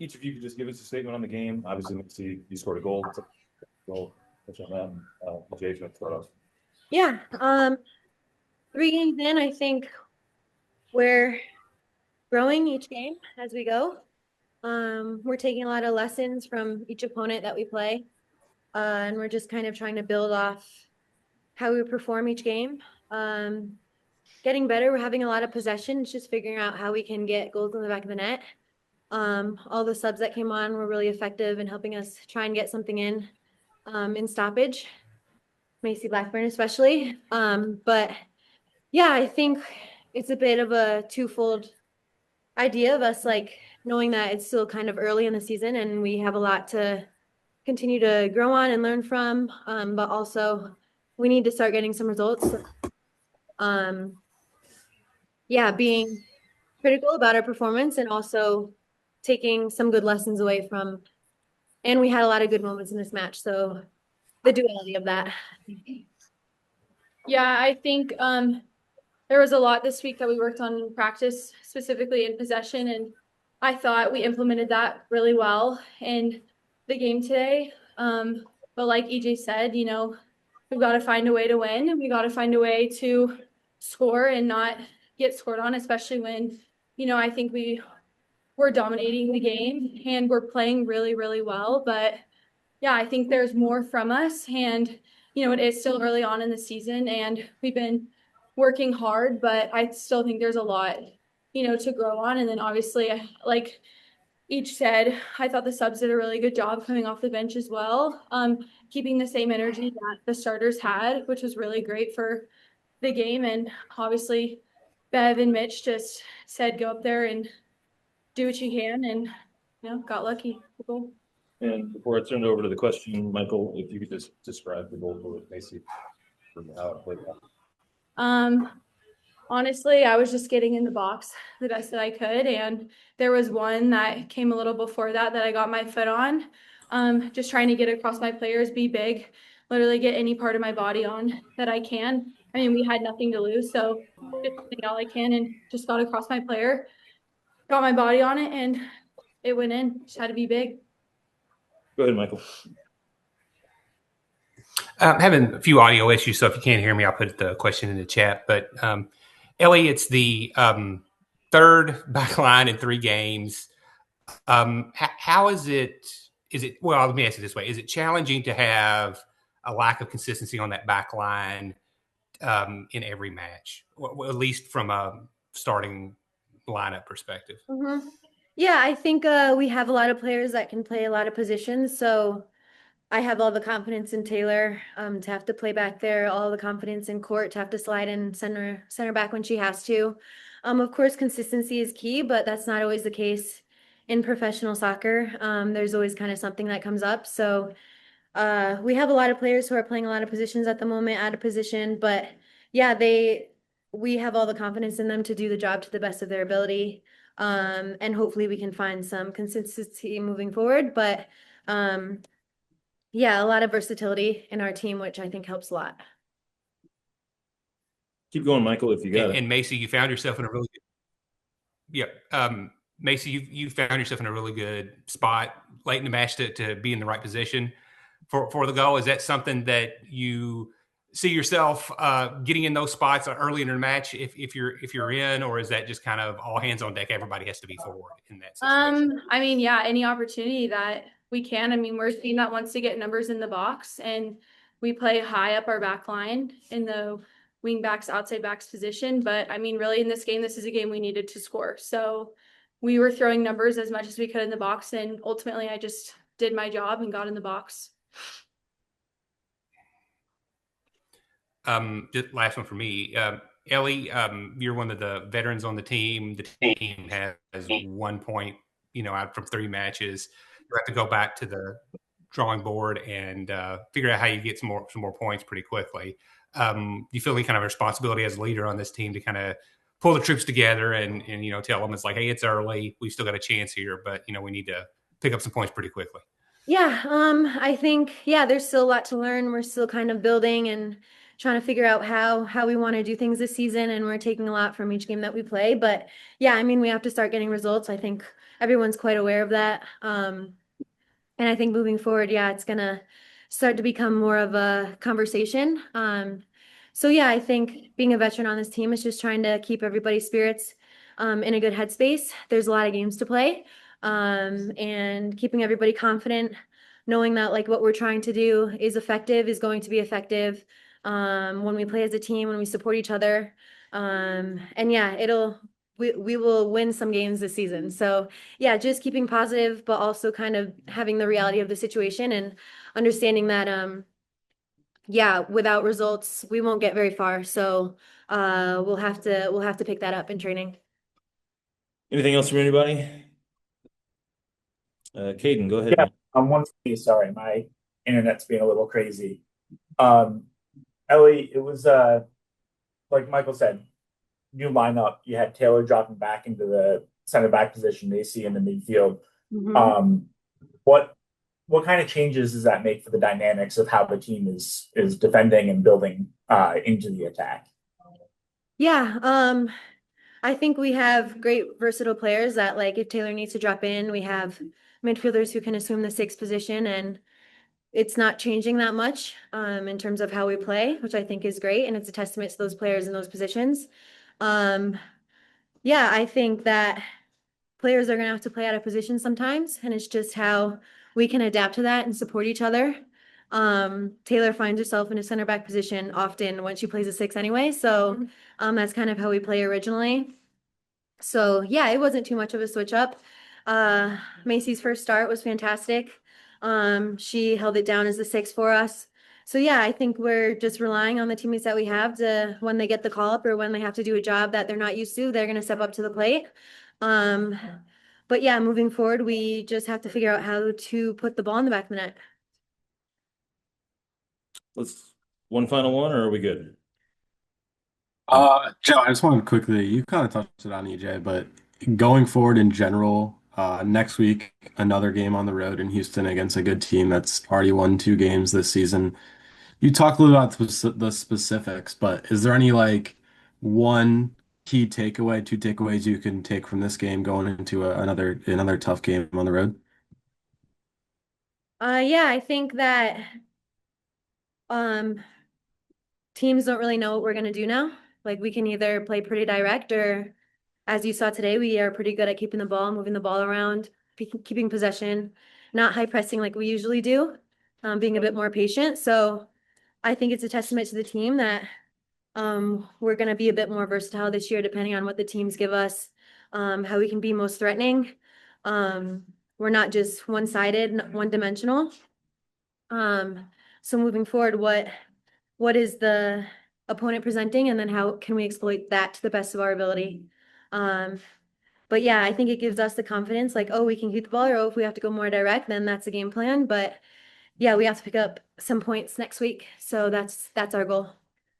each of you could just give us a statement on the game. Obviously, Macy, you scored a goal. Goal. Touch on that. Jay, start off. Yeah. 3 games in, I think we're growing each game as we go. We're taking a lot of lessons from each opponent that we play. And we're just kind of trying to build off how we perform each game. Getting better. We're having a lot of possession. It's just figuring out how we can get goals in the back of the net. All the subs that came on were really effective in helping us try and get something in stoppage. Macy Blackburn especially. But yeah, I think it's a bit of a twofold idea of us like knowing that it's still kind of early in the season and we have a lot to continue to grow on and learn from. But also we need to start getting some results. Yeah, being critical about our performance and also taking some good lessons away from, and we had a lot of good moments in this match. So the duality of that. Yeah, I think there was a lot this week that we worked on in practice, specifically in possession, and I thought we implemented that really well in the game today. But like EJ said, we've got to find a way to win, and we got to find a way to score and not get scored on, especially when, I think we're dominating the game and we're playing really, really well. But yeah, I think there's more from us, and it is still early on in the season and we've been working hard, but I still think there's a lot, to grow on. And then obviously, like each said, I thought the subs did a really good job coming off the bench as well, keeping the same energy that the starters had, which was really great for the game. And obviously, Bev and Mitch just said, go up there and do what you can, and got lucky. Cool. And before I turn it over to the question, Michael, if you could just describe the goal for Macy from how it played out. Honestly, I was just getting in the box the best that I could, and there was one that came a little before that I got my foot on. Just trying to get across my players, be big, literally get any part of my body on that I can. I mean, we had nothing to lose, so just doing all I can and just got across my player, got my body on it, and it went in. Just had to be big. Go ahead, Michael. I'm having a few audio issues, so if you can't hear me, I'll put the question in the chat. But Ellie, it's the third back line in 3 games. How is it? Well, let me ask it this way: is it challenging to have a lack of consistency on that back line in every match, well, at least from a starting lineup perspective? Mm-hmm. Yeah, I think we have a lot of players that can play a lot of positions. So I have all the confidence in Taylor to have to play back there, all the confidence in Court to have to slide in center back when she has to. Of course, consistency is key, but that's not always the case in professional soccer. There's always kind of something that comes up. So we have a lot of players who are playing a lot of positions at the moment, out of position, but yeah, we have all the confidence in them to do the job to the best of their ability. And hopefully we can find some consistency moving forward. But yeah, a lot of versatility in our team, which I think helps a lot. Keep going, Michael, if you got it. And Macy, you found yourself in a really good, Macy, you found yourself in a really good spot late in the match to be in the right position for the goal. Is that something that you see yourself getting in those spots early in the match if you're in, or is that just kind of all hands on deck? Everybody has to be forward in that situation. I mean, yeah, any opportunity that we can. I mean, we're a team that wants to get numbers in the box, and we play high up our back line in the wing backs, outside backs position. But I mean, really in this game, this is a game we needed to score. So we were throwing numbers as much as we could in the box, and ultimately I just did my job and got in the box. Just last one for me. Ellie, you're one of the veterans on the team. The team has 1 point, out from 3 matches. You have to go back to the drawing board and figure out how you get some more points pretty quickly. You feel any kind of responsibility as a leader on this team to kind of pull the troops together and tell them it's like, hey, it's early. We still got a chance here, but we need to pick up some points pretty quickly. Yeah, I think there's still a lot to learn. We're still kind of building and trying to figure out how we want to do things this season, and we're taking a lot from each game that we play. But yeah, I mean, we have to start getting results. I think everyone's quite aware of that. And I think moving forward, yeah, it's gonna start to become more of a conversation. So yeah, I think being a veteran on this team is just trying to keep everybody's spirits in a good headspace. There's a lot of games to play, and keeping everybody confident, knowing that like what we're trying to do is effective, is going to be effective when we play as a team, when we support each other. And yeah, we will win some games this season. So yeah, just keeping positive, but also kind of having the reality of the situation and understanding that yeah, without results, we won't get very far. So we'll have to pick that up in training. Anything else from anybody? Caden, go ahead. Yeah, one for me. Sorry, my internet's being a little crazy. Um, Ellie, it was like Michael said, new lineup. You had Taylor dropping back into the center back position, Macy in the midfield. Mhm. What kind of changes does that make for the dynamics of how the team is defending and building into the attack? Yeah, I think we have great versatile players that like if Taylor needs to drop in, we have midfielders who can assume the sixth position and it's not changing that much in terms of how we play, which I think is great. And it's a testament to those players in those positions. Yeah, I think that players are going to have to play out of position sometimes, and it's just how we can adapt to that and support each other. Taylor finds herself in a center back position often when she plays a six anyway. So that's kind of how we play originally. So yeah, it wasn't too much of a switch up. Macy's first start was fantastic. She held it down as the six for us. So yeah, I think we're just relying on the teammates that we have to, when they get the call up or when they have to do a job that they're not used to, they're going to step up to the plate. But yeah, moving forward, we just have to figure out how to put the ball in the back of the net. Let's one final one, or are we good? Joe, I just wanted quickly, you kind of touched it on EJ, but going forward in general, next week, another game on the road in Houston against a good team that's already won 2 games this season. You talked a little about the specifics, but is there any like one key takeaway, two takeaways you can take from this game going into another tough game on the road? Yeah, I think that um teams don't really know what we're gonna do now. Like we can either play pretty direct or as you saw today, we are pretty good at keeping the ball, moving the ball around, keeping possession, not high pressing like we usually do, being a bit more patient. So I think it's a testament to the team that we're going to be a bit more versatile this year, depending on what the teams give us, how we can be most threatening. We're not just one-sided, one-dimensional. So moving forward, what is the opponent presenting, and then how can we exploit that to the best of our ability? But yeah, I think it gives us the confidence, like, oh, we can keep the ball, or oh, if we have to go more direct, then that's a game plan. But yeah, we have to pick up some points next week. So that's our goal.